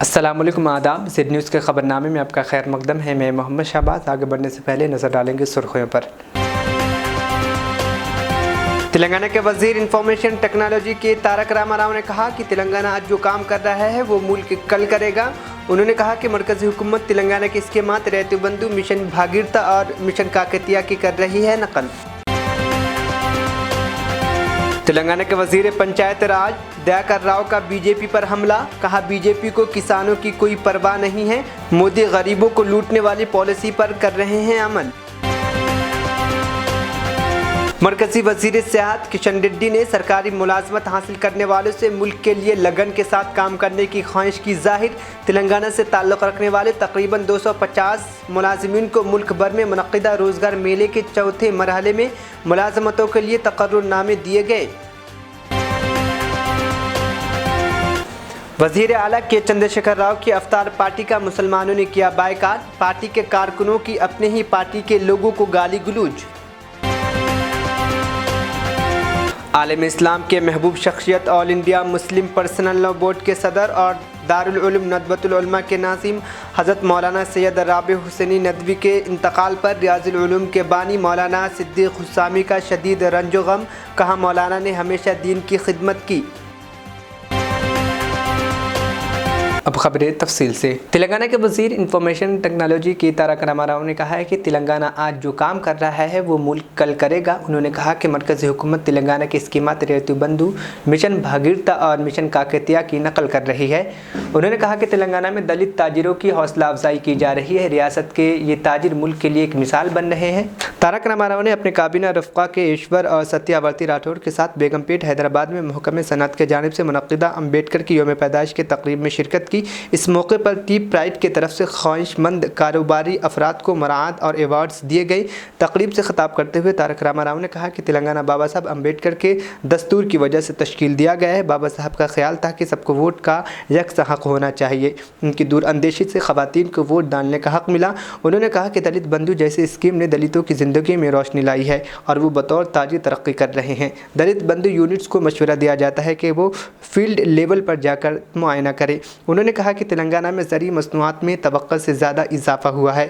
अस्सलामुअलैकुम आदाब। Z news के ख़बरनामे में आपका खैर मकदम है। मैं मोहम्मद शहबाज। आगे बढ़ने से पहले नज़र डालेंगे सुर्खियों पर। तेलंगाना के वज़ीर इंफॉर्मेशन टेक्नोलॉजी के तारक रामाराव ने कहा कि तेलंगाना आज जो काम कर रहा है वो मुल्क कल करेगा। उन्होंने कहा कि मरकज़ी हुकूमत तेलंगाना के स्कीमात रैतु बंधु, मिशन भागीरथ और मिशन काकतिया की कर रही है नकल। तेलंगाना के वज़ीर पंचायत राज दयाकर राव का बीजेपी पर हमला। कहा बीजेपी को किसानों की कोई परवाह नहीं है, मोदी गरीबों को लूटने वाली पॉलिसी पर कर रहे हैं अमल। मरकज़ी वज़ीर सेहत किशन रेड्डी ने सरकारी मुलाजमत हासिल करने वालों से मुल्क के लिए लगन के साथ काम करने की ख्वाहिश की जाहिर। तेलंगाना से ताल्लुक़ रखने वाले तकरीबन 250 मुलाजिमीन को मुल्क भर में मुनक़्क़िदा रोज़गार मेले के चौथे मरहले में मुलाजमतों के लिए तक़र्रुरनामे दिए गए। वज़ीर आला के चंद्रशेखर राव की अफ्तार पार्टी का मुसलमानों ने किया बायकाट। पार्टी के कारकुनों की अपने ही पार्टी के लोगों को गाली गलौज। आलम इस्लाम के महबूब शख्सियत all India Muslim personal law board के सदर और दारुल उलूम नदवतुल उलमा के नाज़िम हज़रत मौलाना सैयद राबी हुसैनी नदवी के इंतकाल पर रियाजुल उलूम के बानी मौलाना सिद्दीक़ हुसामी का शदीद रंजो गम। कहा मौलाना ने हमेशा दीन की खिदमत की। अब खबरें तफसील से। तेलंगाना के वज़ीर इंफॉर्मेशन टेक्नोलॉजी के तारक रामाराव ने कहा है कि तेलंगाना आज जो काम कर रहा है वो मुल्क कल करेगा। उन्होंने कहा कि मरकज़ी हुकूमत तेलंगाना के स्कीमात रैतु बंधु, मिशन भागीरथ और मिशन काकतिया की नकल कर रही है। उन्होंने कहा कि तेलंगाना में दलित ताजिरों की हौसला अफजाई की जा रही है। रियासत के ये ताजिर मुल्क के लिए एक मिसाल बन रहे हैं। तारक रामाराव ने अपने काबीना रफ़्क़ा के ईश्वर और सत्यावर्ती राठौड़ के साथ बेगमपेट हैदराबाद में महकमे सनअत के जानिब से मुनक़्क़िदा अम्बेडकर की यौम पैदाइश के तक़रीब में शिरकत की। इस मौके पर टी प्राइड की तरफ से ख्वाहिशमंद कारोबारी अफराद को मराद और एवार्ड्स दिए गए। तकरीब से खिताब करते हुए तारक रामाराव ने कहा कि तेलंगाना बाबा साहब अम्बेडकर के दस्तूर की वजह से तश्कील दिया गया है। बाबा साहब का ख्याल था कि सबको वोट का यकसा हक़ होना चाहिए। उनकी दूर अंदेशी से ख़वातीन को वोट डालने का हक़ मिला। उन्होंने कहा कि दलित बंधु जैसी स्कीम ने दलितों की ज़िंदगी में रोशनी लाई है और वो बतौर ताजिर तरक्की कर रहे हैं। दलित बंधु यूनिट्स को मशवरा दिया जाता है कि वो फील्ड लेवल पर जाकर मुआयना करें। उन्होंने कहा कि तेलंगाना में ज़रूरी मसनूआत में तवक्को से ज़्यादा इजाफा हुआ है।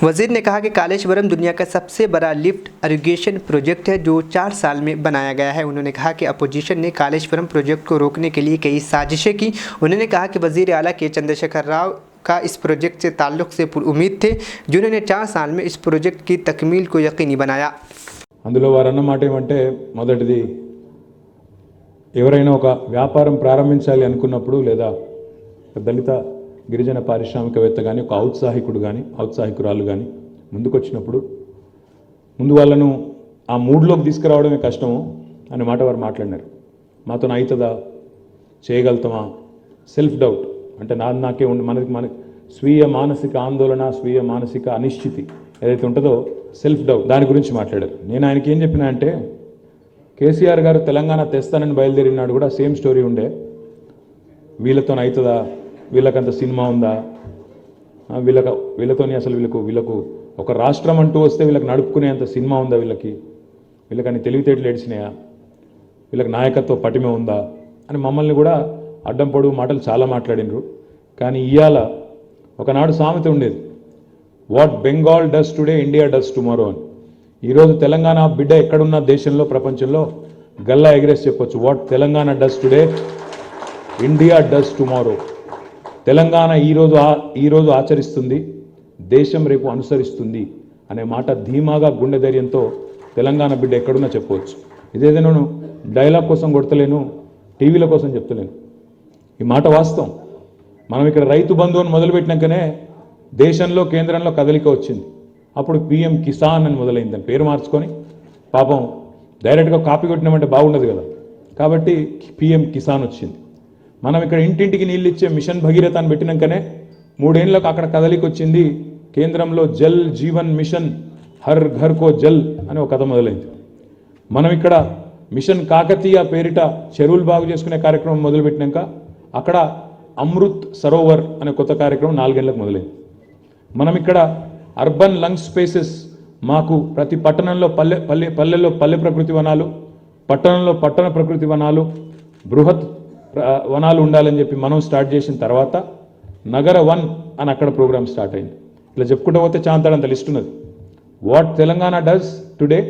वज़ीर ने कहा कि कालेश्वरम दुनिया का सबसे बड़ा लिफ्ट इरिगेशन प्रोजेक्ट है जो 4 साल में बनाया गया है। उन्होंने कहा कि अपोजिशन ने कालेश्वरम प्रोजेक्ट को रोकने के लिए कई साजिशें की। उन्होंने कहा कि वज़ीर आला के चंद्रशेखर राव का इस प्रोजेक्ट से ताल्लुक़ से पुरुमीद थे, जिन्होंने 4 साल में इस प्रोजेक्ट की तकमील को यकीनी बनाया। అందులో వారు అన్న మాట ఏమంటే మొదటిది ఎవరైనా ఒక వ్యాపారం ప్రారంభించాలి అనుకున్నప్పుడు లేదా దళిత గిరిజన పారిశ్రామికవేత్త కానీ ఒక ఔత్సాహికుడు కానీ ఔత్సాహికురాలు కానీ ముందుకొచ్చినప్పుడు ముందు వాళ్ళను ఆ మూడ్లోకి తీసుకురావడమే కష్టము అనే మాట వారు మాట్లాడినారు. మాతో అవుతుందా, చేయగలుగుతామా, సెల్ఫ్ డౌట్ అంటే నాకే ఉండి మనకి స్వీయ మానసిక ఆందోళన, స్వీయ మానసిక అనిశ్చితి ఏదైతే ఉంటుందో సెల్ఫ్ డౌట్, దాని గురించి మాట్లాడారు. నేను ఆయనకి ఏం చెప్పినా అంటే కేసీఆర్ గారు తెలంగాణ తెస్తానని బయలుదేరినాడు కూడా సేమ్ స్టోరీ ఉండే. వీళ్ళతో అవుతుందా, వీళ్ళకంత సినిమా ఉందా, వీళ్ళతోని అసలు వీళ్ళకు ఒక రాష్ట్రం అంటూ వస్తే వీళ్ళకి నడుపుకునేంత సినిమా ఉందా, వీళ్ళకని తెలివితేటలు ఏడ్చినాయా, వీళ్ళకి నాయకత్వ పటిమ ఉందా అని మమ్మల్ని కూడా అడ్డం పొడుగు మాటలు చాలా మాట్లాడినరు. కానీ ఇవాళ ఒకనాడు సామెత ఉండేది, what Bengal does today India does tomorrow అని. ఈరోజు తెలంగాణ బిడ్డ ఎక్కడున్న దేశంలో ప్రపంచంలో గల్లా ఎగిరేసి చెప్పొచ్చు, what Telangana does today India does tomorrow. Telangana ఈరోజు ఆచరిస్తుంది, దేశం రేపు అనుసరిస్తుంది అనే మాట ధీమాగా గుండె ధైర్యంతో తెలంగాణ బిడ్డ ఎక్కడున్నా చెప్పవచ్చు. ఇదేదో నేను డైలాగ్ కోసం కొడతలేను, టీవీల కోసం చెప్తలేను, ఈ మాట వాస్తవం. మనం ఇక్కడ రైతు బంధు అని మొదలుపెట్టినాకనే దేశంలో కేంద్రంలో కదలిక వచ్చింది. అప్పుడు పిఎం కిసాన్ అని మొదలైంది, దాని పేరు మార్చుకొని పాపం డైరెక్ట్గా కాపీ కొట్టినామంటే బాగుండదు కదా, కాబట్టి పిఎం కిసాన్ వచ్చింది. మనం ఇక్కడ ఇంటింటికి నీళ్ళు ఇచ్చే మిషన్ భగీరథ అని పెట్టినాకనే 3 ఏళ్ళకు అక్కడ కదలిక వచ్చింది. కేంద్రంలో జల్ జీవన్ మిషన్, హర్ ఘర్ కో జల్ అనే ఒక కథ మొదలైంది. మనం ఇక్కడ మిషన్ కాకతీయ పేరిట చెరువులు బాగు చేసుకునే కార్యక్రమం మొదలుపెట్టినాక అక్కడ అమృత్ సరోవర్ అనే కొత్త కార్యక్రమం 4 ఏళ్ళకు మొదలైంది. మనం ఇక్కడ అర్బన్ లంగ్ స్పేసెస్, మాకు ప్రతి పట్టణంలో పల్లెల్లో పల్లె ప్రకృతి వనాలు, పట్టణంలో పట్టణ ప్రకృతి వనాలు, బృహత్ వనాలు ఉండాలని చెప్పి మనం స్టార్ట్ చేసిన తర్వాత నగర 1 అని అక్కడ ప్రోగ్రామ్ స్టార్ట్ అయింది. ఇలా చెప్పుకుంటూ పోతే చాంతాడంత లిస్ట్ ఉన్నది. What Telangana does today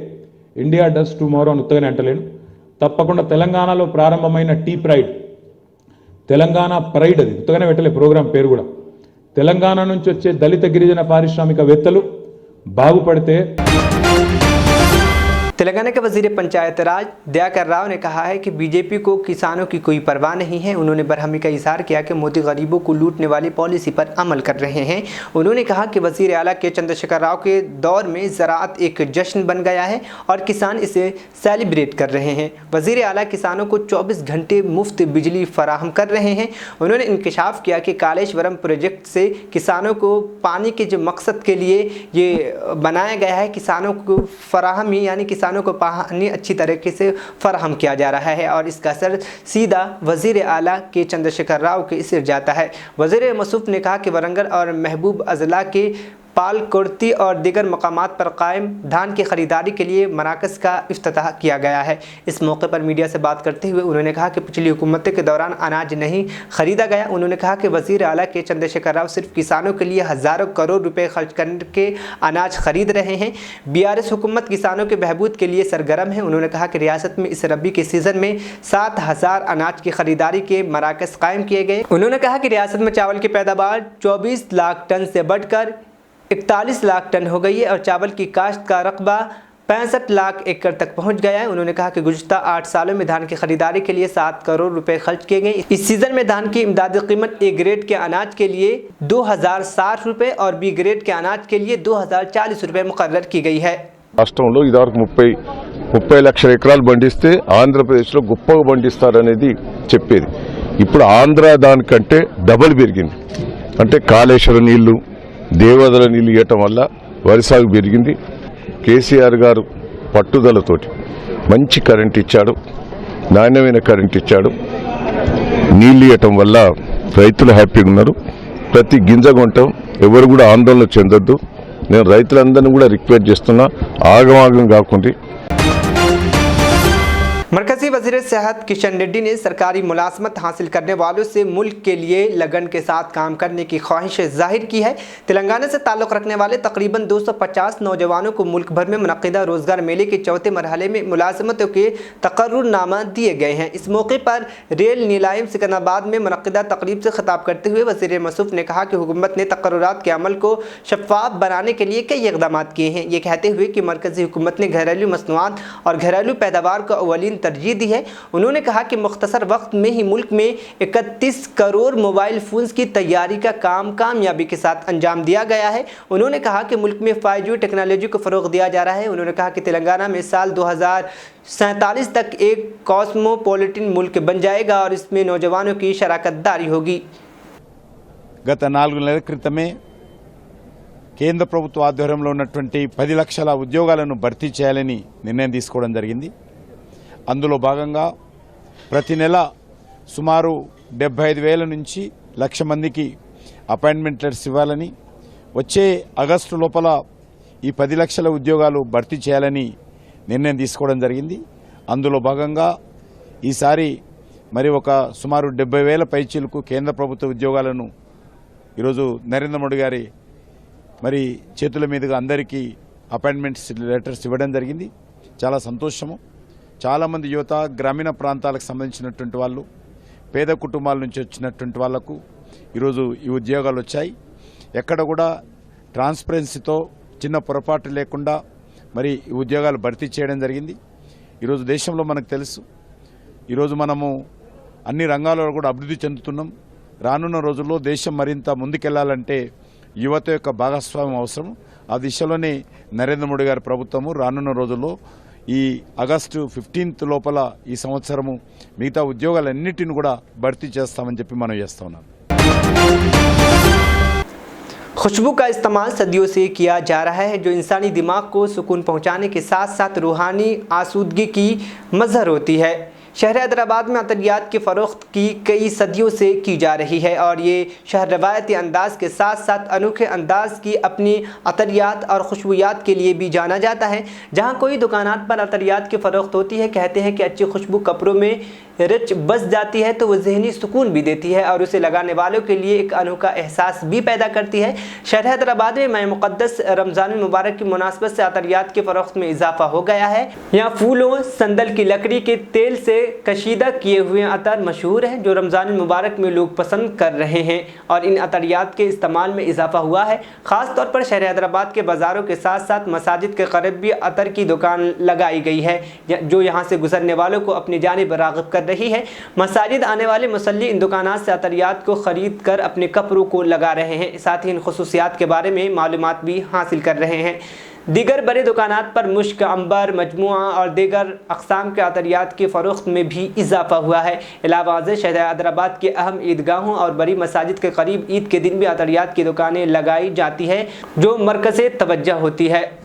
India does tomorrow అని ఉత్తగానే అంటలేను. తప్పకుండా తెలంగాణలో ప్రారంభమైన టీ ప్రైడ్, తెలంగాణ ప్రైడ్, అది ఉత్తగానే పెట్టలే ప్రోగ్రాం పేరు కూడా. తెలంగాణ నుంచి వచ్చే దళిత గిరిజన పారిశ్రామికవేత్తలు బాగుపడితే. तेलंगाना के वजीर पंचायत राज दयाकर राव ने कहा है कि बीजेपी को किसानों की कोई परवाह नहीं है। उन्होंने बरहमी का इजहार किया कि मोदी गरीबों को लूटने वाली पॉलिसी पर अमल कर रहे हैं। उन्होंने कहा कि वजीर आला के चंद्रशेखर राव के दौर में ज़राअत एक जश्न बन गया है और किसान इसे सेलिब्रेट कर रहे हैं। वजीर आला किसानों को 24 घंटे मुफ्त बिजली फराहम कर रहे हैं। उन्होंने इंकशाफ किया कि कालेश्वरम प्रोजेक्ट से किसानों को पानी के जो मकसद के लिए ये बनाया गया है, किसानों को फराहमी यानी किसानों को पानी अच्छी तरीके से फराहम किया जा रहा है और इसका असर सीधा वज़ीर आला के चंद्रशेखर राव के सिर जाता है। वज़ीर मसूफ ने कहा कि वरंगल और महबूब अजला के पाल कुर्ती और दीगर मकामात पर कायम धान की ख़रीदारी के लिए मराकज़ का इफ्तिताह किया गया है। इस मौके पर मीडिया से बात करते हुए उन्होंने कहा कि पिछली हुकूमत के दौरान अनाज नहीं ख़रीदा गया। उन्होंने कहा कि वज़ीर आला के चंद्रशेखर राव सिर्फ किसानों के लिए हज़ारों करोड़ रुपए खर्च करके अनाज ख़रीद रहे हैं। BRS हुकूमत किसानों के बहबूद के लिए सरगर्म है। उन्होंने कहा कि रियासत में इस रबी के सीज़न में 7,000 अनाज की ख़रीदारी के मराकज़ कायम किए गए। उन्होंने कहा कि रियासत में चावल की पैदावार 24 लाख टन से बढ़कर 41 लाख टन हो गई है और चावल की काश्त का रकबा 65 लाख एकड़ तक पहुंच गया है। उन्होंने कहा कि गुज़श्ता 8 सालों में धान की खरीदारी के लिए 7 करोड़ रुपए खर्च किए गए। इस सीज़न में धान की इमदादी कीमत A ग्रेड के अनाज के लिए 2,060 रुपए और B ग्रेड के अनाज के लिए 2,040 रुपए मुकर्रर की गई है। రాష్ట్రంలో ఇదివరకు 30 లక్షల ఎకరాలు పండిస్తే ఆంధ్రప్రదేశ్లో గొప్పగా పండిస్తారనేది చెప్పేది. ఇప్పుడు ఆంధ్ర దానికంటే డబుల్ పెరిగింది. అంటే కాళేశ్వరం నీళ్లు, దేవదల నీళ్లు ఇవ్వటం వల్ల వరి సాగు పెరిగింది. కేసీఆర్ గారు పట్టుదలతోటి మంచి కరెంట్ ఇచ్చాడు, నాణ్యమైన కరెంట్ ఇచ్చాడు. నీళ్లు ఇవ్వటం వల్ల రైతులు హ్యాపీగా ఉన్నారు. ప్రతి గింజ కొంటాం, ఎవరు కూడా ఆందోళన చెందొద్దు. నేను రైతులందరినీ కూడా రిక్వెస్ట్ చేస్తున్నా, ఆగమాగం కాకుండా। मरकजी वज़ीर सेहत किशन रेड्डी ने सरकारी मुलाजमत हासिल करने वालों से मुल्क के लिए लगन के साथ काम करने की ख्वाहिश जाहिर की है। तेलंगाना से ताल्लुक़ रखने वाले तकरीबन 250 नौजवानों को मुल्क भर में मुनक़िदा रोज़गार मेले के चौथे मरहले में मुलाजमतों के तकर्रुरनामा दिए गए हैं। इस मौके पर रेल नीलायम सिकंदराबाद में मुनक़िदा तकरीब से खिताब करते हुए वज़ीर मसूफ ने कहा कि हुकूमत ने तकर्रुरात के अमल को शफ़ाफ बनाने के लिए कई इक़दाम किए हैं। ये कहते हुए कि मरकज़ी हुकूमत ने घरेलू मसनूआत और घरेलू पैदावार को अवलीन तरजीह दी है। उन्होंने कहा कि मुख्तसर वक्त में ही मुल्क में 31 करोड़ मोबाइल फ़ोन्स की तैयारी का काम कामयाबी के साथ अंजाम दिया गया है। उन्होंने कहा कि मुल्क में 5G टेक्नोलॉजी को फ़रोग़ दिया जा रहा है। उन्होंने कहा कि तेलंगाना में साल 2047 तक एक कॉस्मोपॉलिटन मुल्क बन जाएगा और इसमें नौजवानों की शराकतदारी होगी। గత 4 నెలల క్రితమే కేంద్ర ప్రభుత్వ ఆధ్వర్యంలో ఉన్నటువంటి 10 లక్షల ఉద్యోగాలను భర్తీ చేయాలని నిర్ణయం తీసుకోవడం జరిగింది। అందులో భాగంగా ప్రతి నెల సుమారు 75,000 నుంచి 1,00,000 మందికి అపాయింట్మెంట్ లెటర్స్ ఇవ్వాలని, వచ్చే ఆగస్టు లోపల ఈ 10 లక్షల ఉద్యోగాలు భర్తీ చేయాలని నిర్ణయం తీసుకోవడం జరిగింది। అందులో భాగంగా ఈసారి మరి ఒక సుమారు 70,000 పైచీలకు కేంద్ర ప్రభుత్వ ఉద్యోగాలను ఈరోజు నరేంద్ర మోడీ గారి మరి చేతుల మీదుగా అందరికీ అపాయింట్మెంట్స్ లెటర్స్ ఇవ్వడం జరిగింది। చాలా సంతోషము। చాలామంది యువత గ్రామీణ ప్రాంతాలకు సంబంధించినటువంటి వాళ్ళు, పేద కుటుంబాల నుంచి వచ్చినటువంటి వాళ్లకు ఈరోజు ఈ ఉద్యోగాలు వచ్చాయి। ఎక్కడ కూడా ట్రాన్స్పరెన్సీతో చిన్న పొరపాటు లేకుండా మరి ఈ ఉద్యోగాలు భర్తీ చేయడం జరిగింది। ఈరోజు దేశంలో మనకు తెలుసు, ఈరోజు మనము అన్ని రంగాలలో కూడా అభివృద్ధి చెందుతున్నాం। రానున్న రోజుల్లో దేశం మరింత ముందుకెళ్లాలంటే యువత యొక్క భాగస్వామ్యం అవసరం। ఆ దిశలోనే నరేంద్ర మోడీ గారి ప్రభుత్వము రానున్న రోజుల్లో ఈ ఆగస్టు 15th లోపల ఈ సంవత్సరము మిగతా ఉద్యోగాలన్నిటిని కూడా భర్తీ చేస్తామని చెప్పి మనం చేస్తా ఉన్నాం। खुशबू का इस्तेमाल सदियों से किया जा रहा है, जो इंसानी दिमाग को सुकून पहुंचाने के साथ साथ रूहानी आसूदगी की मज़हर होती है। शहर हैदराबाद में अतरियात की फ़रोख्त की कई सदियों से की जा रही है और ये शहर रवायती अंदाज के साथ साथ अनोखे अंदाज की अपनी अतरियात और खुशबूयात के लिए भी जाना जाता है। जहाँ कोई दुकानात पर अतरियात की फ़रोख्त होती है, कहते हैं कि अच्छी खुशबू कपड़ों में रच बस जाती है तो वो ज़हनी सुकून भी देती है और उसे लगाने वालों के लिए एक अनोखा एहसास भी पैदा करती है। शहर हैदराबाद में माह मुक़द्दस रमज़ान मुबारक की मुनासबत से अतरियात के फ़रोख्त में इजाफा हो गया है। यहाँ फूलों, संदल की लकड़ी के तेल से कशीदा किए हुए अतर मशहूर हैं जो रमज़ान मुबारक में लोग पसंद कर रहे हैं और इन अतरियात के इस्तेमाल में इजाफा हुआ है। ख़ास तौर पर शहर हैदराबाद के बाज़ारों के साथ साथ मसाजिद के करीब भी अतर की दुकान लगाई गई है जो यहाँ से गुजरने वालों को अपनी जानिब राग़िब कर रही है। मसाजिद आने वाले मुसल्ली इन दुकानात से अतरियात को ख़रीद कर अपने कपड़ों को लगा रहे हैं, साथ ही इन खुसूसियात के बारे में मालूमात भी हासिल कर रहे हैं। दीगर बड़े दुकानात पर मुश्क, अंबर, मजमुआ और दीगर अक़साम के अतरियात के फ़रोख्त में भी इजाफा हुआ है। अलावा शहर हैदराबाद के अहम ईदगाहों और बड़ी मसाजिद के करीब ईद के दिन भी अतरियात की दुकानें लगाई जाती है जो मरकज़ तवज्जो होती है।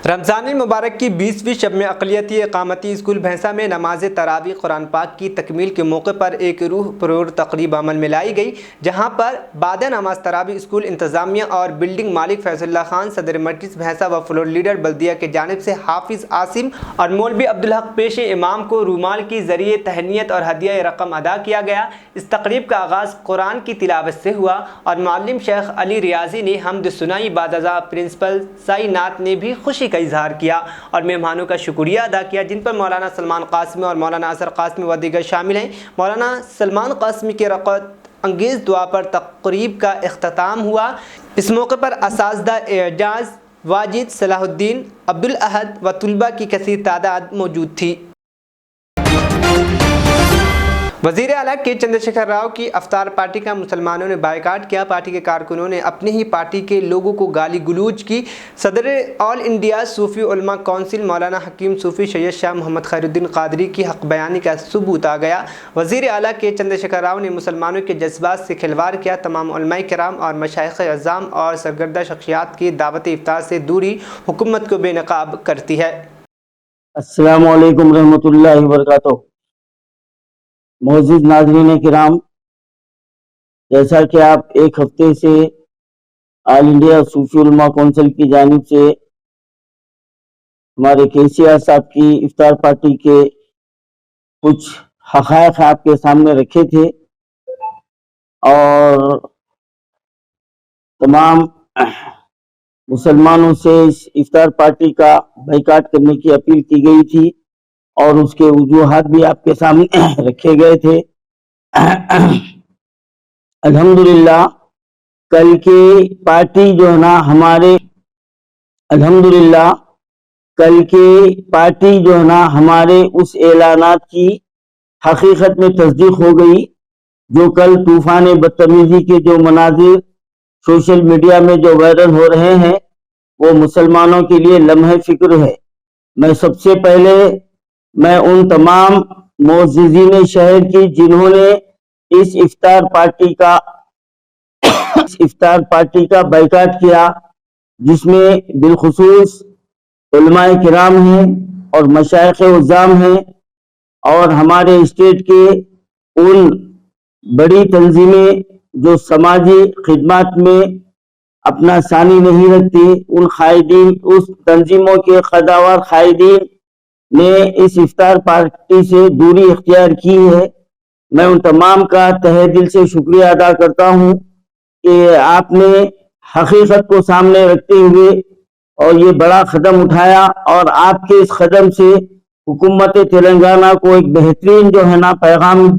रमज़ान मुबारक की 20वीं शब में अक़लियती इक़ामती स्कूल भैंसा में नमाज तरावी कुरान पाक की तकमील के मौके पर एक रूह पुरूर तक़रीब अमल में लाई गई, जहां पर बाद नमाज तरावी स्कूल इंतज़ामिया और बिल्डिंग मालिक फैज़ुल्लाह खान, सदर मजलिस भैंसा व फ्लोर लीडर बल्दिया के जानिब से हाफिज़ आसिम और मौलवी अब्दुल हक पेश इमाम को रूमाल के ज़रिए तहनीत और हदिया रकम अदा किया गया। इस तक़रीब का आगाज़ कुरान की तिलावत से हुआ और मालिम शेख अली रियाजी ने हमद सुनाई। बाद अज़ा प्रिंसिपल साईनात ने भी खुशी का इजहार किया और मेहमानों का शुक्रिया अदा किया, जिन पर मौलाना सलमान कासमी और मौलाना असर कासमी व दीगर शामिल हैं। मौलाना सलमान कासमी के रक़त अंगेज़ दुआ पर तक़रीब का इख्तिताम हुआ। इस मौके पर असातिज़ा एजाज़, वाजिद, सलाहुद्दीन, अब्दुल अहद व तुलबा की कसीर तादाद मौजूद थी। वज़ीर आला के चंद्रशेखर राव की अफ्तार पार्टी का मुसलमानों ने बायकाट किया। पार्टी के कारकुनों ने अपनी ही पार्टी के लोगों को गाली गलौज की। सदर ऑल इंडिया सूफ़ी उलमा कौंसिल मौलाना हकीम सूफ़ी सैयद शाह मोहम्मद खैरुद्दीन क़ादरी की हक़ बयानी का सबूत आ गया। वज़ीर आला के चंद्रशेखर राव ने मुसलमानों के जज्बात से खिलवाड़ किया। तमाम उलमाए किराम और मशाइख़ अज़्ज़ाम और सरगर्दा शख्सियात की दावत इफ्तार से दूरी हुकूमत को बेनकाब करती है। अस्सलामु अलैकुम रहमतुल्लाहि व बरकातुहू। मोअज़्ज़िज़ नाज़रीन किराम, जैसा कि आप एक हफ्ते से ऑल इंडिया सूफी उलमा कौंसिल की जानिब से हमारे केसीआर साहब की इफ्तार पार्टी के कुछ हक़ाइक़ आपके सामने रखे थे और तमाम मुसलमानों से इस इफ्तार पार्टी का बायकाट करने की अपील की गई थी और उसके वजूहात भी आपके सामने रखे गए थे। अल्हम्दुलिल्लाह कल की पार्टी जो है ना हमारे उस ऐलानात की हकीकत में तस्दीक हो गई जो कल तूफान बदतमीजी के जो मनाजिर सोशल मीडिया में जो वायरल हो रहे हैं वो मुसलमानों के लिए लम्हे फिक्र है। मैं सबसे पहले उन तमाम मुअज़्ज़िज़ीन शहर की जिन्होंने इस इफ्तार पार्टी का बायकाट किया, जिसमें बिलखुसूस उलमाए किराम हैं और मशाइख़ उज़्ज़ाम हैं और हमारे स्टेट के उन बड़ी तंजीमें जो समाजी खिदमत में अपना सानी नहीं रखती, उन कायदीन, उस तंजीमों के क़दावर कायदीन ने इस इफ्तार पार्टी से दूरी इख्तियार की है। मैं उन तमाम का तहे दिल से शुक्रिया अदा करता हूँ कि आपने हकीकत को सामने रखते हुए और ये बड़ा कदम उठाया और आपके इस कदम से हुकूमत तेलंगाना को एक बेहतरीन जो है ना पैगाम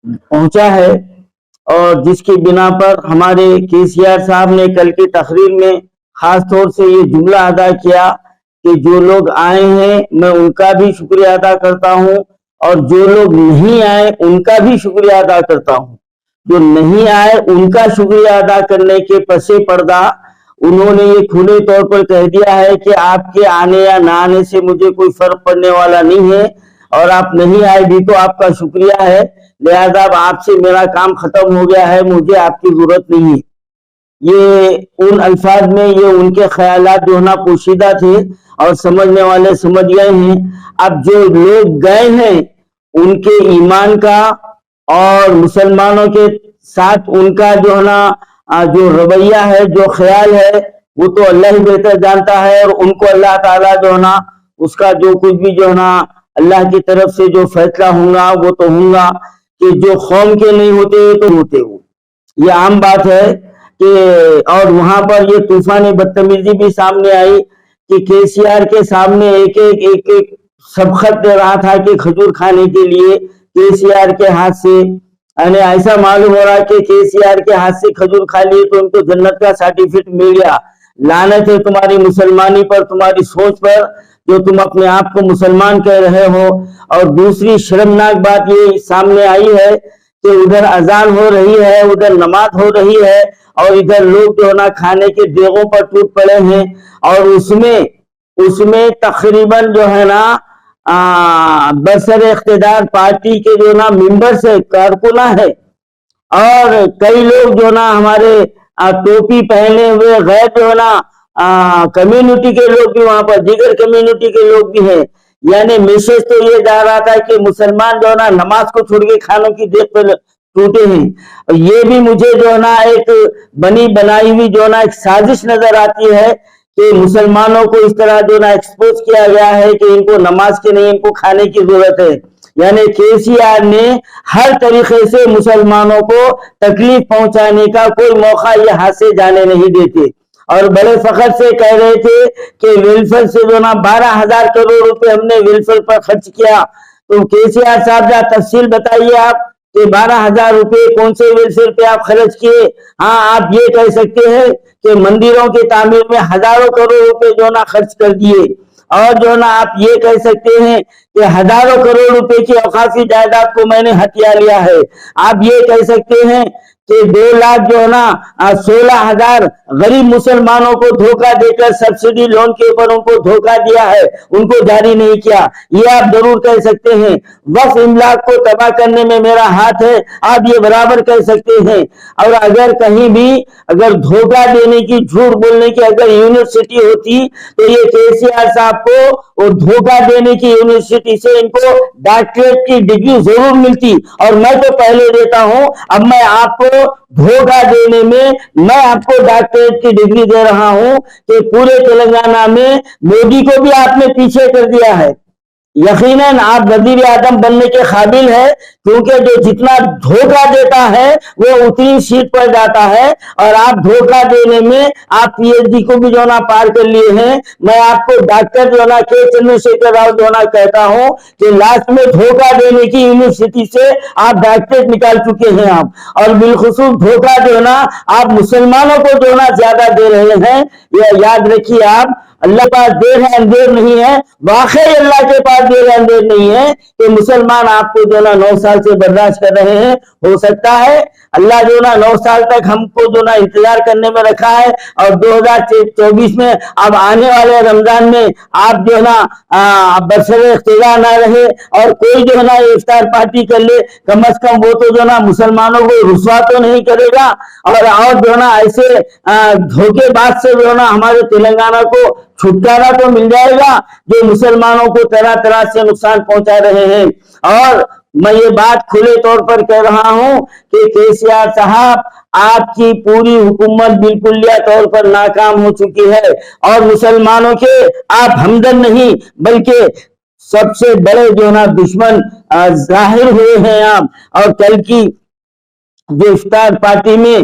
पहुंचा है और जिसकी बिना पर हमारे केसीआर साहब ने कल की तकरीर में खास तौर से ये जुमला अदा किया कि जो लोग आए हैं मैं उनका भी शुक्रिया अदा करता हूं और जो लोग नहीं आए उनका भी शुक्रिया अदा करता हूं। जो नहीं आए उनका शुक्रिया अदा करने के पसे पर्दा उन्होंने ये खुले तौर पर कह दिया है कि आपके आने या ना आने से मुझे कोई फर्क पड़ने वाला नहीं है और आप नहीं आए भी तो आपका शुक्रिया है, लिहाजा अब आपसे मेरा काम खत्म हो गया है, मुझे आपकी जरूरत नहीं है। ये उन अल्फाज में ये उनके ख्यालात जो ना पोशीदा थे और समझने वाले समझ गए हैं। अब जो लोग गए हैं उनके ईमान का और मुसलमानों के साथ उनका जो है ना जो रवैया है, जो ख्याल है, वो तो अल्लाह ही बेहतर जानता है और उनको अल्लाह ताला जो है ना اس کا جو کچھ بھی جو ہے نا اللہ کی طرف سے جو فیصلہ ہوگا وہ تو ہوگا کہ جو قوم کے نہیں ہوتے تو ہوتے ہو، یہ عام بات ہے کہ اور وہاں پر یہ طوفان بدتمیزی بھی سامنے آئی کہ کے سی آر کے سامنے ایک ایک سبقت دے رہا تھا کہ کھجور کھانے کے لیے کے سی آر کے ہاتھ سے، یعنی ایسا معلوم ہو رہا کہ کے سی آر کے ہاتھ سے کھجور کھا لیے تو ان کو جنت کا سرٹیفکیٹ مل گیا۔ لعنت ہے تمہاری مسلمانی پر، تمہاری سوچ پر، جو تم اپنے آپ کو مسلمان کہہ رہے ہو۔ اور دوسری شرمناک بات یہ سامنے آئی ہے کہ ادھر اذان ہو رہی ہے، ادھر نماز ہو رہی ہے، اور ادھر لوگ جو ہے نا کھانے کے دیگوں پر ٹوٹ پڑے ہیں، اور اس میں تقریباً جو ہے نا برسر اقتدار پارٹی کے جو نا ممبرس ہے، کارکنہ ہے، اور کئی لوگ جو نا ہمارے ٹوپی پہنے ہوئے غیر جو ہے نا کمیونٹی کے لوگ بھی وہاں پر، دیگر کمیونٹی کے لوگ بھی ہیں۔ یعنی میسج تو یہ جا رہا تھا کہ مسلمان جو ہے نا نماز کو چھوڑ کے کھانوں کی دیکھ پر ٹوٹے ہیں۔ اور یہ بھی مجھے جو ہے نا ایک بنائی ہوئی جو ہے نا ایک سازش نظر آتی ہے کہ مسلمانوں کو اس طرح جو نا ایکسپوز کیا گیا ہے کہ ان کو نماز کے نہیں، ان کو کھانے کی ضرورت ہے۔ یعنی کے سی آر نے ہر طریقے سے مسلمانوں کو تکلیف پہنچانے کا کوئی موقع یہ ہاتھ سے جانے نہیں دیتے، اور بڑے فخر سے کہہ رہے تھے کہ ویلفیئر سے جو نا 12,000 کروڑ روپے ہم نے ویلفیئر پر خرچ کیا۔ تو کے سی آر صاحب ذرا تفصیل بتائیے آپ کہ 12,000 روپے کون سے ویلفیئر پہ آپ خرچ کیے؟ ہاں، آپ یہ کہہ سکتے ہیں کہ مندروں کی تعمیر میں ہزاروں کروڑ روپے جو نا خرچ کر دیے، اور جو نا آپ یہ کہہ سکتے ہیں کہ ہزاروں کروڑ روپے کی اوقافی جائیداد کو میں نے ہتھیا لیا ہے۔ آپ یہ کہہ سکتے ہیں کہ 2 لاکھ جو ہے نا 16,000 غریب مسلمانوں کو دھوکہ دے کر سبسڈی لون کے اوپر ان کو دھوکہ دیا ہے، ان کو جاری نہیں کیا، یہ آپ ضرور کہہ سکتے ہیں۔ وقف املاک کو تباہ کرنے میں میرا ہاتھ ہے، آپ یہ برابر کہہ سکتے ہیں۔ اور اگر کہیں بھی اگر دھوکہ دینے کی، جھوٹ بولنے کی اگر یونیورسٹی ہوتی تو یہ کے سی آر صاحب کو وہ دھوکہ دینے کی یونیورسٹی سے ان کو ڈاکٹریٹ کی ڈگری ضرور ملتی، اور میں تو پہلے دیتا ہوں، اب میں آپ کو دھوکہ دینے میں آپ کو ڈاکٹریٹ کی ڈگری دے رہا ہوں کہ پورے تلنگانہ میں مودی کو بھی آپ نے پیچھے کر دیا ہے۔ یقیناً آپ وزیر اعظم بننے کے قابل ہے، کیونکہ جو جتنا دھوکہ دیتا ہے وہ اتنی سیٹ پر جاتا ہے، اور آپ دھوکہ دینے میں آپ پی ایچ ڈی کو بھی جو نا پار کر لیے ہیں۔ میں آپ کو ڈاکٹر جو نا کے چندر شیکھر راؤ جو نا کہتا ہوں کہ لاسٹ میں دھوکہ دینے کی یونیورسٹی سے آپ ڈاکٹریٹ نکال چکے ہیں آپ، اور بالخصوص دھوکہ جو نا آپ مسلمانوں کو جو نا زیادہ دے رہے ہیں۔ یہ یاد رکھیے آپ، اللہ کے پاس دیر ہے اندھیر نہیں ہے، واقعی اللہ کے پاس دیر ہے اندھیر نہیں ہے کہ مسلمان آپ کو جو نا 9 سال سے برداشت کر رہے ہیں۔ ہو سکتا ہے اللہ جو نا 9 سال تک ہم کو جو نا انتظار کرنے میں رکھا ہے، اور 2024 میں اب آنے والے رمضان میں آپ جو نا برسر اختیار نہ رہے اور کوئی جو نا افطار پارٹی کر لے، کم از کم وہ تو جو نا مسلمانوں کو رسوا تو نہیں کرے گا، اور جو نا ایسے دھوکے باز سے جو نا ہمارے تلنگانہ کو چھٹکارا تو مل جائے گا جو مسلمانوں کو طرح طرح سے نقصان پہنچا رہے ہیں۔ اور میں یہ بات کھلے طور پر کہہ رہا ہوں کہ کے سی آر صاحب، آپ کی پوری حکومت بالکلیہ طور پر ناکام ہو چکی ہے، اور مسلمانوں کے آپ ہمدرد نہیں بلکہ سب سے بڑے جو نا دشمن ظاہر ہوئے ہیں آپ۔ اور کل کی جو افطار پارٹی میں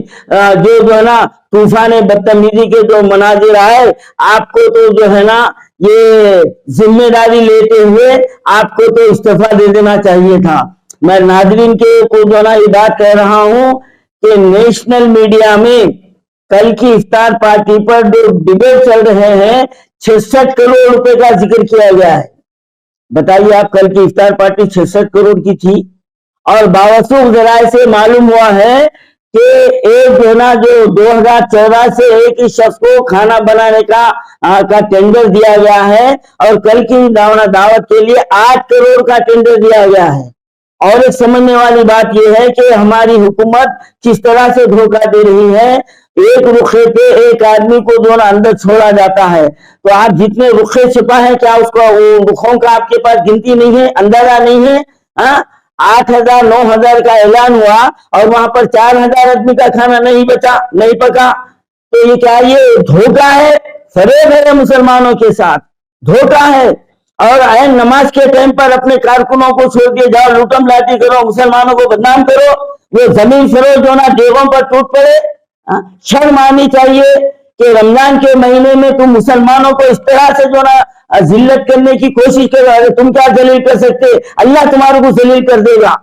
جو ہے نا طوفان بدتمیزی کے جو مناظر آئے، آپ کو تو جو ہے نا یہ ذمہ داری لیتے ہوئے آپ کو تو استعفیٰ دے دینا چاہیے تھا۔ میں ناظرین کے کو جو ہے نا یہ بات کہہ رہا ہوں کہ نیشنل میڈیا میں کل کی افطار پارٹی پر جو ڈبیٹ چل رہے ہیں 66 کروڑ روپے کا ذکر کیا گیا ہے۔ بتائیے آپ، کل کی افطار پارٹی 66 کروڑ کی تھی، اور باوثوق ذرائع سے معلوم ہوا ہے کہ ایک جو نا جو 2014 سے ایک ہی شخص کو کھانا بنانے کا ٹینڈر دیا گیا ہے، اور کل کی دعوت کے لیے 8 کروڑ کا ٹینڈر دیا گیا ہے۔ اور ایک سمجھنے والی بات یہ ہے کہ ہماری حکومت کس طرح سے دھوکہ دے رہی ہے۔ ایک رخے پہ ایک آدمی کو جو نا اندر چھوڑا جاتا ہے، تو آپ جتنے رخے چھپا ہے، کیا اس کا رخوں کا آپ کے پاس گنتی نہیں ہے، اندازہ نہیں ہے؟ 8,000 9,000 کا اعلان ہوا اور وہاں پر 4,000 آدمی کا کھانا نہیں بچا، نہیں پکا، تو یہ کیا یہ دھوکہ ہے؟ فریب ہے مسلمانوں کے ساتھ، دھوکہ ہے۔ और ऐन नमाज के टाइम पर अपने कारकुनों को छोड़ के जाओ, लूटम लाठी करो, मुसलमानों को बदनाम करो, वो जमीन फरोज जो ना देवों पर टूट पड़े। शर्म आनी चाहिए कि रमजान के महीने में तुम मुसलमानों को इस तरह से जो ना जिल्लत करने की कोशिश करो। अरे तुम क्या जलील कर सकते, अल्लाह तुम्हारे को जलील कर देगा।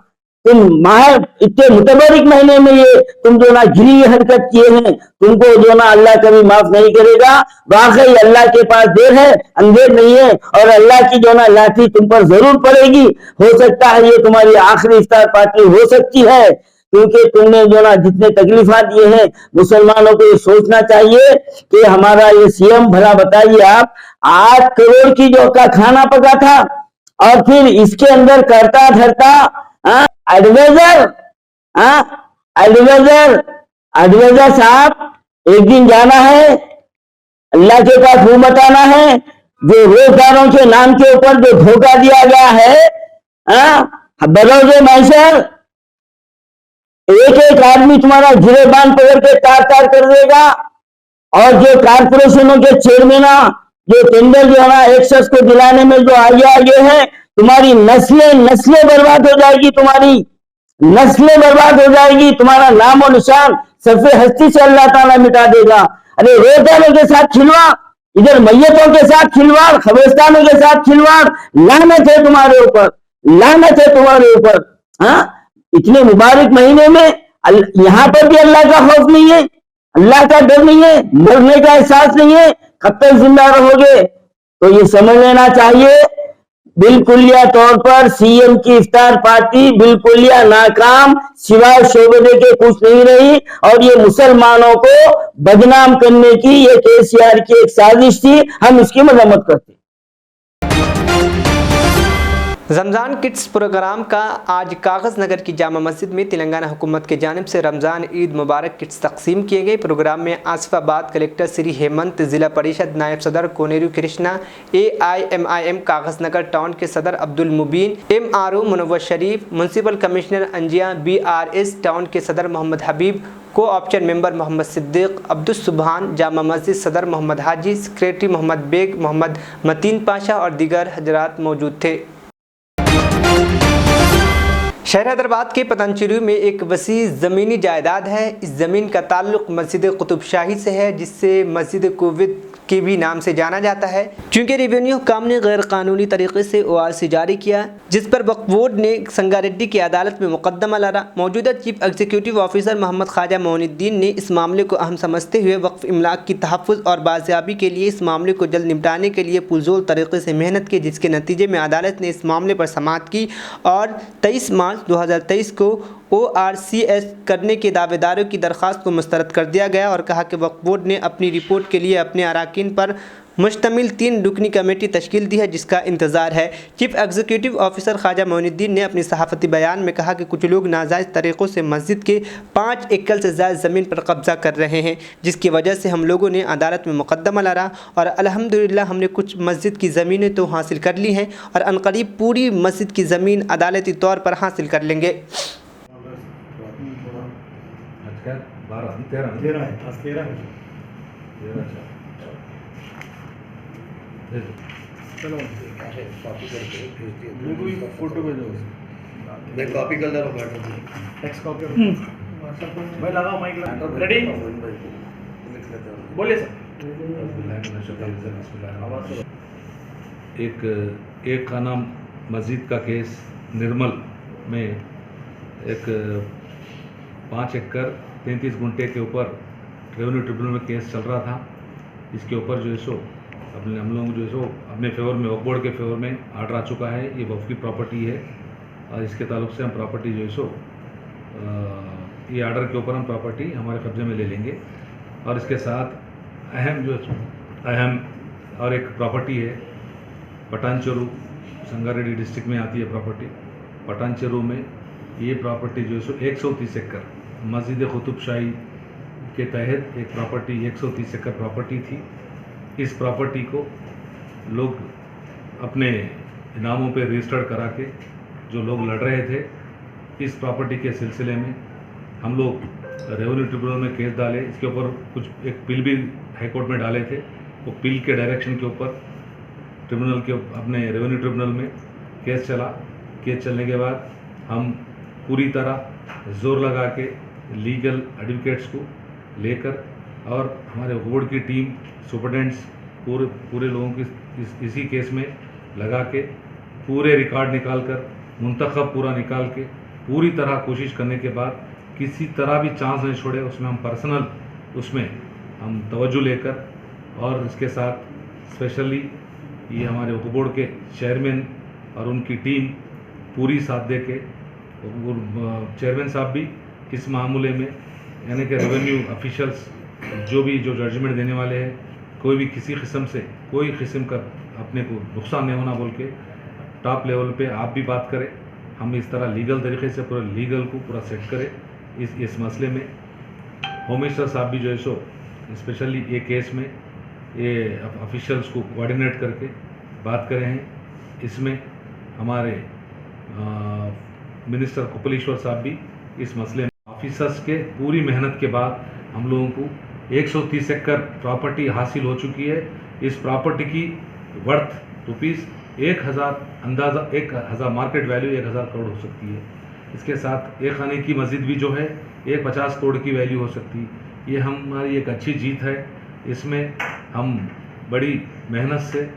तुम माह इतने मुतबरिक महीने में ये तुम जो ना गिरी हरकत किए हैं, तुमको जो ना अल्लाह कभी माफ नहीं करेगा। वाकई अल्लाह के पास देर है, अंधेर नहीं है, और अल्लाह की जो ना लाठी तुम पर जरूर पड़ेगी। हो सकता है ये तुम्हारी आखिरी इफ्तार पार्टी हो सकती है, क्योंकि तुमने जो ना जितने तकलीफात दिए हैं, मुसलमानों को ये सोचना चाहिए कि हमारा ये सीएम, भला बताइए आप, 8 करोड़ की जो का खाना पका था, और फिर इसके अंदर करता धरता एडवाइजर साहब एक दिन जाना है, अल्लाह के पास मुंह बताना है। जो रोजगारों के नाम के ऊपर जो धोखा दिया गया है, बलोगे मैसर, एक एक आदमी तुम्हारा गिरेबान पकड़ के तार तार कर देगा। और जो कारपोरेशनों के चेयरमैन जो टेंडर जो है ना एक शख्स को दिलाने में जो आगे है, तुम्हारी नस्लें बर्बाद हो जाएगी, तुम्हारी नस्लें बर्बाद हो जाएगी, तुम्हारा नाम और निशान सफ़े हस्ती से अल्लाह ताला मिटा देगा। अरे रोजानों के साथ खिलवाड़, इधर मैयतों के साथ खिलवाड़, कब्रिस्तानों के साथ खिलवाड़, लानत है तुम्हारे ऊपर, लानत है तुम्हारे ऊपर। इतने मुबारक महीने में यहां पर भी अल्लाह का खौफ नहीं है, अल्लाह का डर नहीं है, मरने का एहसास नहीं है, कब तक जिंदा रहोगे। तो ये समझ लेना चाहिए, बिल्कुलिया तौर पर सीएम की इफ्तार पार्टी बिल्कुलिया नाकाम, सिवाय शोबदे के कुछ नहीं रही। और ये मुसलमानों को बदनाम करने की ये केसीआर की एक साजिश थी, हम इसकी मजम्मत करते हैं। रमज़ान किट्स प्रोग्राम का आज कागज़ नगर की जामा मस्जिद में तेलंगाना हुकूमत की जानिब से रमज़ान ईद मुबारक किट्स तकसीम किए गए। प्रोग्राम में आसिफाबाद कलेक्टर श्री हेमंत, ज़िला परिषद नायब सदर कोनेरू कृष्णा, AIMIM कागज़ नगर टाउन के सदर अब्दुल मुबीन, MRO मुनव्वर शरीफ, म्यूनसिपल कमिश्नर अंजिया, BRS टाउन के सदर मोहम्मद हबीब, को ऑप्शन मेंबर मोहम्मद सिद्दीक, अब्दुल सुबहान, जामा मस्जिद सदर मोहम्मद हाजी, सेक्रेटरी मोहम्मद बेग, मोहम्मद मतीन पाशा और दीगर हजरात मौजूद थे। शहर हैदराबाद के पतनचेरू में एक वसी ज़मीनी जायदाद है। इस ज़मीन का ताल्लुक़ मस्जिद कुतुब शाही से है, जिससे मस्जिद कुविद के भी नाम से जाना जाता है। चूँकि रेवेन्यू हुकाम ने गैर कानूनी तरीके से ORC जारी किया, जिस पर वक्फ बोर्ड ने संगारेड्डी की अदालत में मुकदमा लड़ा। मौजूदा chief executive officer Mohammad Khawaja Moinuddin ने इस मामले को अहम समझते हुए वक्फ इमलाक की तहफ़्फ़ुज़ और बाज़ियाबी के लिए इस मामले को जल्द निपटाने के लिए पुरजोर तरीके से मेहनत की, जिसके नतीजे में अदालत ने इस मामले पर समाअत की और 23 मार्च 2023 को ORCS करने के दावेदारों की दरख्वास्त को मुस्तरद कर दिया गया और कहा कि वक्फ बोर्ड ने अपनी रिपोर्ट के लिए अपने अराकीन पर मुश्तमिल 3 रुकनी कमेटी तश्कील दी है, जिसका इंतज़ार है। Chief executive officer Khawaja Moinuddin ने अपने सहाफ़ती बयान में कहा कि कुछ लोग नाजायज़ तरीक़ों से मस्जिद के 5 एकड़ से ज़्यादा ज़मीन पर कब्ज़ा कर रहे हैं, जिसकी वजह से हम लोगों ने अदालत में मुकदमा लड़ा और अल्हम्दुलिल्लाह हमने कुछ मस्जिद की ज़मीनें तो हासिल कर ली हैं और अनकरीब पूरी मस्जिद की ज़मीन अदालती तौर पर हासिल कर लेंगे। चलो फोटो भेजो, मैं कॉपी कर दे रहा हूँ, टेक्स्ट कॉपी भाई लगाओ, माइक रेडी, बोलिए सर। एक खाना मस्जिद का केस निर्मल में एक 5 एकड़ 33 गुंठे के ऊपर रेवेन्यू ट्रिब्यूनल में केस चल रहा था। इसके ऊपर जो है सो हम लोग जो है सो अपने फेवर में, वक्फ बोर्ड के फेवर में आर्डर आ चुका है। ये वक्फ की प्रॉपर्टी है और इसके ताल्लुक से हम प्रॉपर्टी जो है सो ये आर्डर के ऊपर हम प्रॉपर्टी हमारे कब्जे में ले लेंगे। और इसके साथ अहम और एक प्रॉपर्टी है पटानचेरू, संगारेड्डी डिस्ट्रिक्ट में आती है प्रॉपर्टी। पटानचेरू में ये प्रॉपर्टी जो है सो 130 एकड़ मस्जिद कुतुब शाही के तहत एक प्रॉपर्टी 130 एकड़ प्रॉपर्टी थी। इस प्रॉपर्टी को लोग अपने इनामों पे रजिस्टर्ड करा के जो लोग लड़ रहे थे, इस प्रॉपर्टी के सिलसिले में हम लोग रेवेन्यू ट्रिब्यूनल में केस डाले। इसके ऊपर कुछ एक पिल भी हाई कोर्ट में डाले थे। वो पिल के डायरेक्शन के ऊपर ट्रिब्यूनल के अपने रेवेन्यू ट्रिब्यूनल में केस चला। केस चलने के बाद हम पूरी तरह जोर लगा के लीगल एडवोकेट्स को लेकर और हमारे बोर्ड की टीम सुपरटेंडेंट्स पूरे लोगों की इसी केस में लगा के पूरे रिकॉर्ड निकाल कर मुंतखब पूरा निकाल के पूरी तरह कोशिश करने के बाद किसी तरह भी चांस नहीं छोड़े, उसमें हम पर्सनल उसमें हम तवज्जो लेकर और इसके साथ स्पेशली ये हमारे वक्फ बोर्ड के चेयरमैन और उनकी टीम पूरी साथ दे के चेयरमैन साहब भी इस मामले में यानी कि रेवेन्यू ऑफिशियल्स जो जजमेंट देने वाले हैं कोई भी किसी किस्म से कोई किस्म का अपने को नुकसान नहीं होना बोल के टॉप लेवल पे आप भी बात करें, हम इस तरह लीगल तरीके से पूरा लीगल को पूरा सेट करें इस मसले में। होम मिनिस्टर साहब भी जो है सो स्पेशली ये केस में ये ऑफिशियल्स को कोऑर्डिनेट करके बात करे हैं। इसमें हमारे मिनिस्टर कपिलेश्वर साहब भी इस मसले में ऑफिसर्स के पूरी मेहनत के बाद हम लोगों को 130 एकड़ प्रॉपर्टी हासिल हो चुकी है। इस प्रॉपर्टी की वर्थ रुपीज़ 1000 अंदाज़ा 1000 मार्केट वैल्यू 1000 करोड़ हो सकती है। इसके साथ एक खाने की मस्जिद भी जो है 50 करोड़ की वैल्यू हो सकती है। ये हमारी एक अच्छी जीत है। इसमें हम बड़ी मेहनत से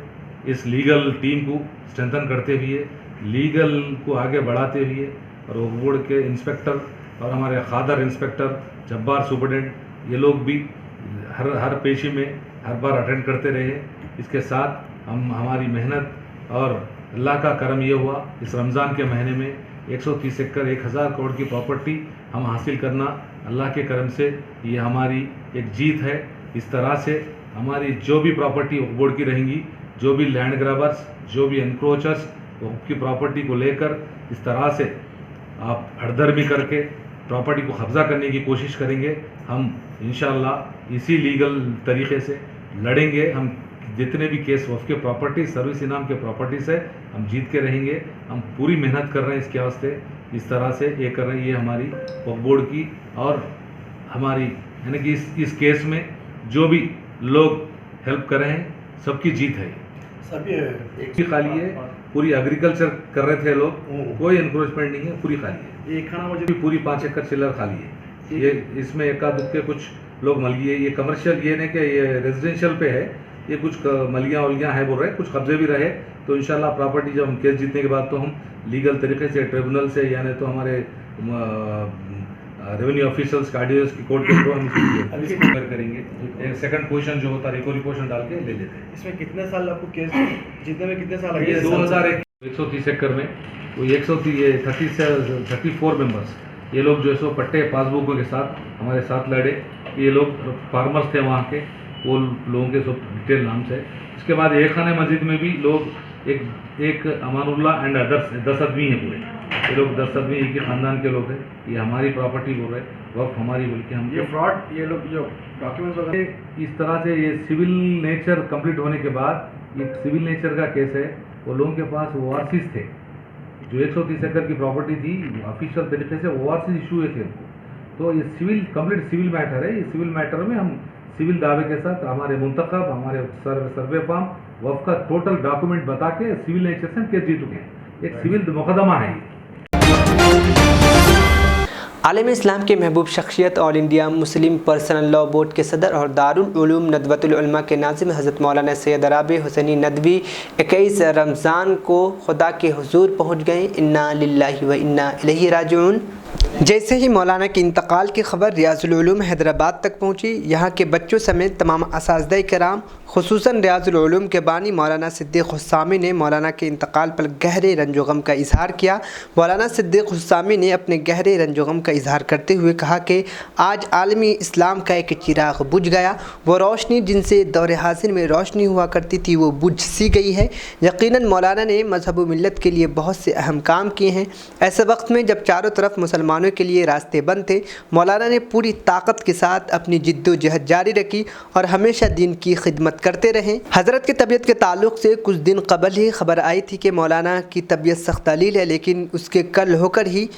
इस लीगल टीम को स्ट्रेंथन करते हुए लीगल को आगे बढ़ाते हुए और वक्फ बोर्ड के इंस्पेक्टर और हमारे खादर इंस्पेक्टर जब्बार सुपरटेंडेंट ये लोग भी हर पेशी में हर बार अटेंड करते रहे। इसके साथ हम हमारी मेहनत और अल्लाह का करम ये हुआ इस रमज़ान के महीने में 130 एकड़ 1000 करोड़ की प्रॉपर्टी हम हासिल करना अल्लाह के करम से ये हमारी एक जीत है। इस तरह से हमारी जो भी प्रॉपर्टी वक्फ बोर्ड की रहेंगी, जो भी लैंड ग्रैबर्स, जो भी एनक्रोचर्स वक्फ की प्रॉपर्टी को लेकर इस तरह से आप हड़दर्मी करके प्रॉपर्टी को कब्ज़ा करने की कोशिश करेंगे, हम इंशाअल्लाह इसी लीगल तरीके से लड़ेंगे। हम जितने भी केस वक्फ के प्रॉपर्टी सर्विस इनाम के प्रॉपर्टी से हम जीत के रहेंगे। हम पूरी मेहनत कर रहे हैं इसके वास्ते, इस तरह से ये कर रहे हैं। ये हमारी वक्फ बोर्ड की और हमारी यानी कि इस केस में जो भी लोग हेल्प कर रहे हैं सबकी जीत है। सब ये एक खाली है, पूरी एग्रीकल्चर कर रहे थे लोग, कोई एनक्रोचमेंट नहीं है, पूरी खाली है। एक खाना मुझे भी पूरी 5 एकड़ चिल्लर खाली है। ये इसमें एका दुक्के कुछ लोग मलगी है। ये कमर्शियल ये नहीं कि ये रेजिडेंशियल पे है, ये कुछ मलियाँ वलियाँ है बोल रहे हैं, कुछ कब्जे भी रहे। तो इंशाल्लाह प्रॉपर्टी जब हम केस जीतने के बाद तो हम लीगल तरीके से ट्रिब्यूनल से यानी तो हमारे रेवेन्यू ऑफिशियल्स कार्डियोस की कोर्ट के थ्रू हम इसको करेंगे। एक सेकंड पोजीशन जो होता है रिकवरी पोजीशन डाल के ले लेते हैं। इसमें कितने साल आपको केस जीतने में कितने साल लगे? ये 130 एकड़ में वो 34 मेंबर्स ये लोग जो है सो पट्टे पासबुकों के साथ हमारे साथ लड़े। ये लोग फार्मर्स थे वहाँ के, वो लोगों के सब डिटेल नाम से। इसके बाद एक खाने मस्जिद में भी लोग एक अमानुल्ला एंड अदर्स 10 आदमी हैं पूरे। ये लोग 10 आदमी एक ही ख़ानदान के लोग हैं। ये हमारी प्रॉपर्टी बोल रहे, वक्त हमारी बोल के हम ये फ्रॉड ये लोग जो डॉक्यूमेंट्स वगैरह इस तरह से ये सिविल नेचर कंप्लीट होने के बाद ये सिविल नेचर का केस है। वो लोगों के पास ओवरसीज थे, जो 130 एकड़ की प्रॉपर्टी थी ऑफिशियल तरीके से ओवरसीज इशू हुए थे उनको। तो ये कंप्लीट सिविल मैटर है। ये सिविल मैटर में हम सिविल दावे के साथ हमारे मुंतखब हमारे सर्वे फार्म वफ का टोटल डॉक्यूमेंट बता के सिविल नेचर से हम केस जीत चुके हैं। एक सिविल मुकदमा है। आलम इस्लाम के महबूब शख्सियत all India Muslim personal law board के सदर और दारुल उलूम नदवतुल उलमा के नाज़िम हज़रत मौलाना सैयद अराबी हुसैनी नदवी 21 रमज़ान को खुदा के हुजूर पहुँच गए। इन्ना लिल्लाहि व इन्ना इलैहि राजिऊन। जैसे ही मौलाना के इंतकाल की खबर रियाजुल उलूम हैदराबाद तक पहुँची, यहाँ के बच्चों समेत तमाम असातिज़ा कराम खुसूसन रियाजुल उलूम के बानी मौलाना सिद्दीक़ हुस्सामी ने मौलाना के इंतकाल पर गहरे रंजो गम का इजहार किया। मौलाना सिद्दीक़ हुस्सामी ने अपने गहरे रंजो गम का इजहार करते हुए कहा कि आज आलमी इस्लाम का एक चिराग बुझ गया। वो रोशनी जिनसे दौर हाज़िर में रोशनी हुआ करती थी वो बुझ सी गई है। यकीनन मौलाना ने मज़हब व मिल्लत के लिए बहुत से अहम काम किए हैं। ऐसे वक्त में जब चारों तरफ मुसलमानों के लिए रास्ते बंद थे, मौलाना ने पूरी ताकत के साथ अपनी जिद्दोजहद जारी रखी और हमेशा दीन की खिदमत करते रहे। हज़रत की तबीयत के ताल्लुक़ से कुछ दिन कबल ही खबर आई थी कि मौलाना की तबीयत सख्त अलील है, लेकिन उसके कल होकर ही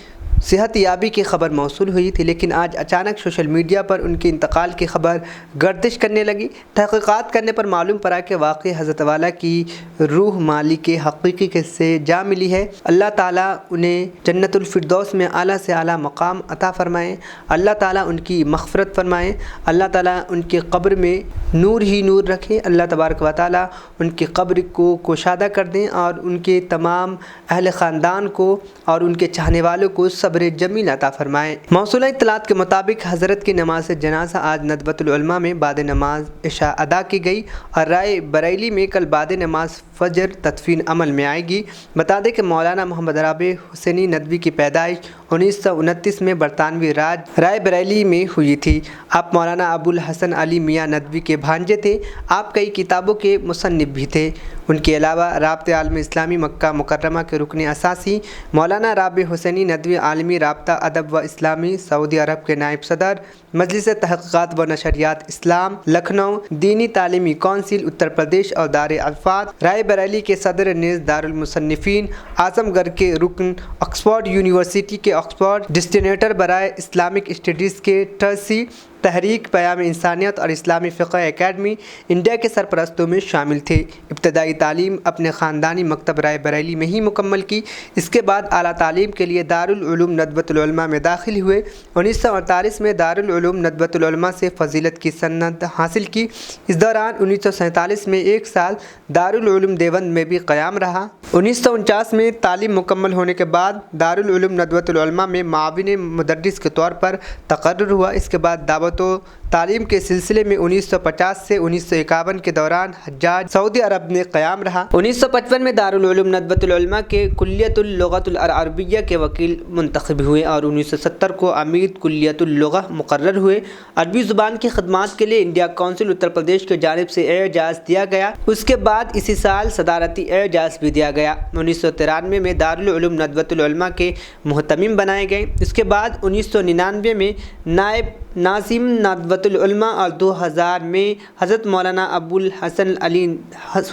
सेहत याबी की खबर मौसूल हुई थी, लेकिन आज अचानक सोशल मीडिया पर उनके इंतकाल की खबर गर्दिश करने लगी। तहक़ीक़ात करने पर मालूम पड़ा कि वाक़ई हज़रत वाला की रूह मालिक के हक़ीक़ी किस्से जा मिली है। अल्लाह ताला उन्हें जन्नतुल फिरदौस में आला से आला मकाम अता फ़रमाएँ। अल्लाह ताला उनकी मग़फ़िरत फ़रमाएँ। अल्लाह ताला उनके क़ब्र में नूर ही नूर रखें। अल्लाह तबारक व तआला उनकी क़ब्र को कुशादा कर दें और उनके तमाम अहल ख़ानदान को और उनके चाहने वालों को सब्र जमील अता फ़रमाएँ। मौसूला इत्तलात के मुताबिक हज़रत की नमाज जनाजा आज नदबतुल उलमा में बाद नमाज इशा अदा की गई और राय बरेली में कल बाद नमाज फ़जर तदफीन अमल में आएगी। बता दें कि मौलाना मोहम्मद राबे हुसैनी नदवी की पैदाइश 1929 में बरतानवी राज राय बरेली में हुई थी। आप मौलाना अबुल हसन अली मियाँ नदवी के भांजे थे। आप कई किताबों के मुसन्निफ़ भी थे। उनके अलावा राब्ते आलम इस्लामी मक्का मुकर्रमा के रुकन असासी मौलाना राबे हुसैनी नदवी आलमी राब्ता अदब व इस्लामी सऊदी अरब के नायब सदर, मजलिस तहक़ीक़ात व नशरियात इस्लाम लखनऊ, दीनी तालीमी कौंसिल उत्तर प्रदेश और दार अल्फात राय बरेली के सदर नेज़ दारुल मुसन्निफ़ीन, आज़मगढ़ के रुकन, ऑक्सफोर्ड यूनिवर्सिटी के ऑक्सफोर्ड डिस्टिनेटर बराए इस्लामिक स्टडीज़ के ट्रस्टी, तहरीक क़याम इंसानियत और इस्लामी फ़िक़्ह एकेडमी इंडिया के सरपरस्तों में शामिल थे। इब्तदाई तालीम अपने ख़ानदानी मकतब राय बरेली में ही मुकम्मल की। इसके बाद आला तालीम के लिए दारुल उलूम नदबतुल उलमा में दाखिल हुए। 1948 में दारुल उलूम नदबतुल उलमा से फ़जीलत की सनद हासिल की। इस दौरान 1947 में एक साल दारुल उलूम देवबंद में भी क़याम रहा। 1949 में तालीम मुकम्मल होने के बाद दारुल उलूम नदबतुल उलमा में माविन मुदर्रिस के तौर पर तक़र्रुर हुआ। इसके बाद दावत तालीम के सिलसिले में 1950 से 1951 के दौरान हज्जाज सऊदी अरब में क़याम रहा। 1955 में दारुल उलूम नदबतुल उलमा के कुल्लियतुल लुग़तुल अरबिय्या के वकील मुंतखब हुए और 1970 को अमीद कुल्लियतुल लुग़ह मुक़र्रर हुए। अरबी ज़ुबान की खिदमत के लिए इंडिया काउंसिल उत्तर प्रदेश की जानिब से एजाज़ दिया गया। उसके बाद इसी साल सदारती एजाज़ भी दिया गया। 1993 में दारुल उलूम नदबतुल उलमा के मुहतमिम बनाए गए। इसके बाद 1999 में नायब नाज़िम नदबतुल उलमा और 2000 में हज़रत मौलाना अबुल हसन अली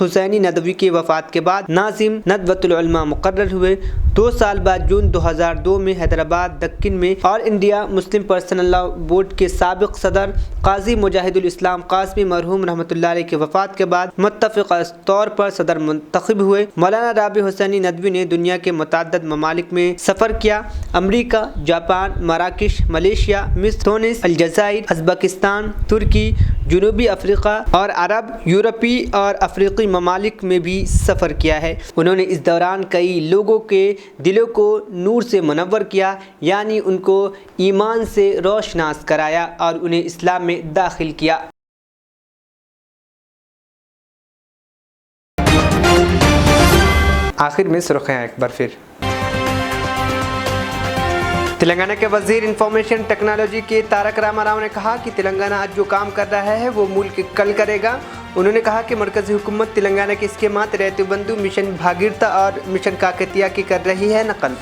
हुसैनी नदवी की वफ़ात के बाद नाज़िम नदबतुल उलमा मुक़र्रर हुए। 2 साल बाद जून 2002 में हैदराबाद दक्कन में all India Muslim personal law board के साबिक़ सदर काजी मुजाहिदुल इस्लाम कासमी मरहूम रहमतुल्लाह अलैह की वफ़ात के बाद मुत्तफ़िक़ा तौर पर सदर मुंतखब हुए। मौलाना राबे हुसैनी नदवी ने दुनिया के मुतअद्दिद ममालिक में सफ़र किया। अमरीका, जापान, मराकश, मलेशिया, मिस्र, तुनिस, अलजाज़ाइर, उज़्बेकिस्तान, तुर्की, जनूबी अफ्रीका और अरब, यूरोपी और अफ्रीकी ममालिक में भी सफ़र किया है। उन्होंने इस दौरान कई लोगों के दिलों को नूर से मुनव्वर किया, यानी उनको ईमान से रोशनास कराया और उन्हें इस्लाम में दाखिल किया। आखिर में सुर्ख़ियाँ एक बार फिर। तेलंगाना के वज़ीर इंफॉर्मेशन टेक्नोलॉजी के तारक रामाराव ने कहा कि तेलंगाना आज जो काम कर रहा है वो मुल्क कल करेगा। उन्होंने कहा कि मरकज़ी हुकूमत तेलंगाना के स्कीमात रैतु बंधु, मिशन भागीरथा और मिशन काकतिया की कर रही है नकल।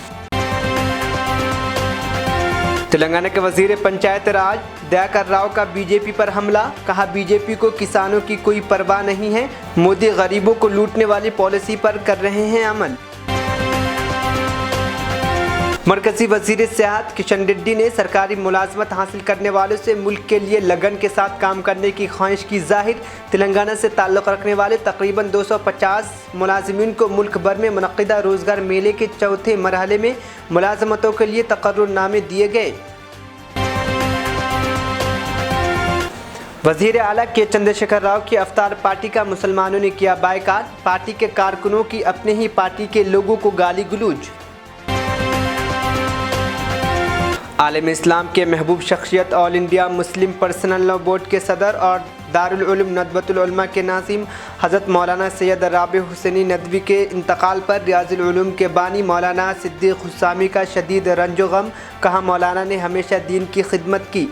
तेलंगाना के वज़ीर पंचायत राज दयाकर राव का बीजेपी पर हमला। कहा बीजेपी को किसानों की कोई परवाह नहीं है, मोदी गरीबों को लूटने वाली पॉलिसी पर कर रहे हैं अमल। मरकज़ी वज़ीर सेहत किशन रेड्डी ने सरकारी मुलाजमत हासिल करने वालों से मुल्क के लिए लगन के साथ काम करने की ख्वाहिश की जाहिर। तेलंगाना से ताल्लुक़ रखने वाले तकरीबन 250 मुलाजिमीन को मुल्क भर में मुनक़्क़िदा रोज़गार मेले के चौथे मरहले में मुलाजमतों के लिए तक़र्रुरनामे दिए गए। वज़ीर आला के चंद्रशेखर राव की अफ्तार पार्टी का मुसलमानों ने किया बायकाट। पार्टी के कारकुनों की अपने ही पार्टी के लोगों को गाली गलौज। आलम इस्लाम के महबूब शख्सियत all India Muslim personal law board के सदर और दारुल उलूम नदबतुल उलमा के नाज़िम हज़रत मौलाना सैयद राबे हुसैनी नदवी के इंतकाल पर रियाजुल उलूम के बानी मौलाना सिद्दीक़ हुसामी का शदीद रंजो गम। कहा मौलाना ने हमेशा दीन की खिदमत की।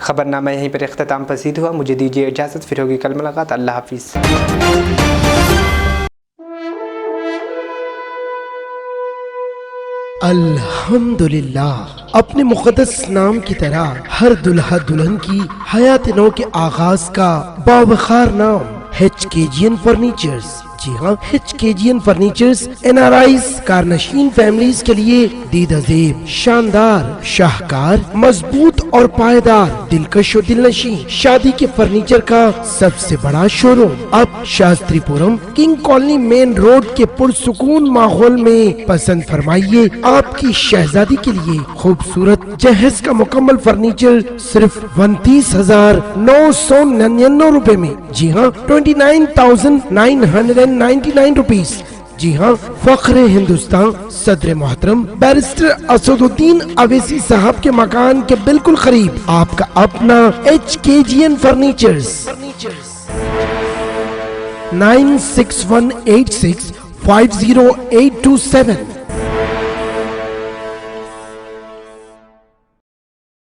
खबरनामा यहीं पर इख्तिताम पसीद हुआ। मुझे दीजिए इजाज़त, फिर होगी कल मुलाकात। अल्लाह हाफिज़। अल्हम्दुलिल्लाह। अपने मुक़द्दस नाम की तरह हर दुल्हा दुल्हन की हयात नौ के आगाज का बावखार नाम HKGN फर्नीचर्स। जी हाँ, HKGN फर्नीचर्स NRIs कारनशीन फैमिलीज के लिए दीदाजेब, शानदार, शाहकार, मजबूत और पायदार, दिलकश और दिलनशी शादी के फर्नीचर का सबसे बड़ा शोरूम अब Shastripuram king colony main road के पुरसुकून माहौल में पसंद फरमाइए आपकी शहजादी के लिए खूबसूरत जहेज का मुकम्मल फर्नीचर सिर्फ 29,999 रुपए में। जी हाँ, 29,999 रुपीस। जी हाँ, फख्र हिंदुस्तान सदर मोहतरम बैरिस्टर असदुद्दीन अवैसी साहब के मकान के बिल्कुल करीब आपका अपना HKGN फर्नीचर्स 9618650827